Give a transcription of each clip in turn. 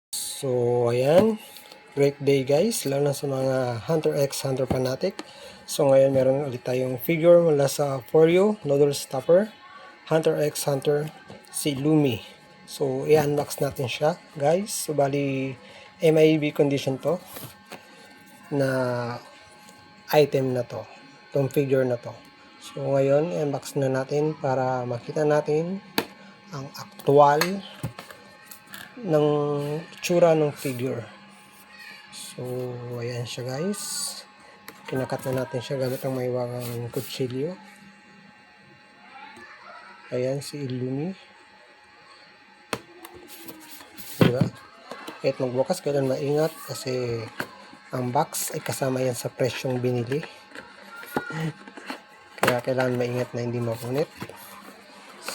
So, ayan. Great day guys, lalo na sa mga Hunter x Hunter fanatic. So, ngayon meron ulit tayong figure mula sa Foryo Noodle Stopper, Hunter x Hunter, si Lumi. So, i-unbox natin siya guys. So, bali, MIB condition to na item na to, itong figure na to. So, ngayon, i-unbox na natin para makita natin ang aktual ng itsura ng figure. So, ayan siya guys. Kinakat na natin siya gamit ang maiwagang kutsilyo. Ayan si Illumi. Diba? Kahit magbukas, kailan maingat kasi ang box ay kasama yan sa presyong binili. Kaya kailangan maingat na hindi mapunit.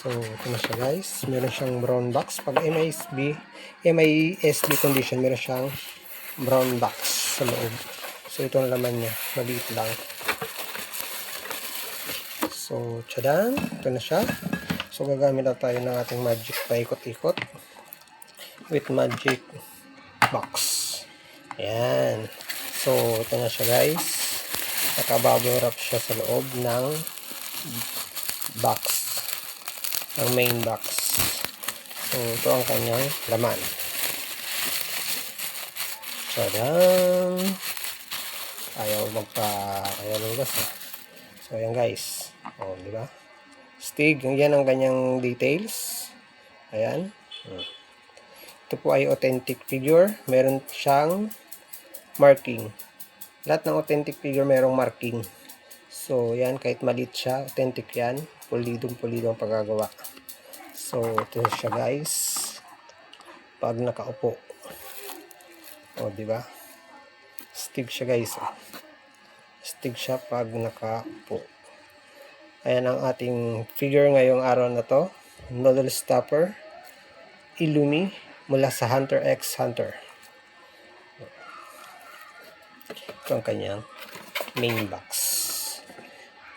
So, ito na siya guys. Meron siyang brown box. Pag MISB condition, meron siyang brown box sa loob. So, ito ang laman niya. Maliit lang. So, tsadan. Ito na siya. So, gagamit na tayo ng ating magic paikot-ikot with magic box. Ayan. So, ito na siya guys. Nakabubble wrap siya sa loob ng box. Ang main box. So, ito ang kanyang laman. Tadaan! Ayaw lumabas eh. So, ayan guys. O, di ba? Stig, yan ang kanyang details. Ayan. Ito po ay authentic figure. Meron siyang marking. Lahat ng authentic figure merong marking. So, yan, kahit maliit siya, authentic yan. Pulidong-pulido ang paggagawa. So, ito siya guys. Pag nakaupo. O, di ba? Stig siya guys. Stig siya pag nakaupo. Ayan ang ating figure ngayong araw na to. Noodle Stopper Illumi mula sa Hunter x Hunter. Ito ang kanyang main box.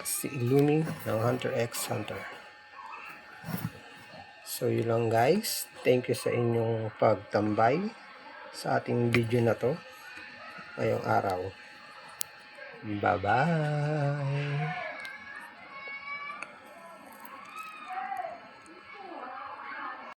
Si Illumi ng Hunter x Hunter. So yun lang guys. Thank you sa inyong pagtambay sa ating video na to ngayong araw. Bye bye.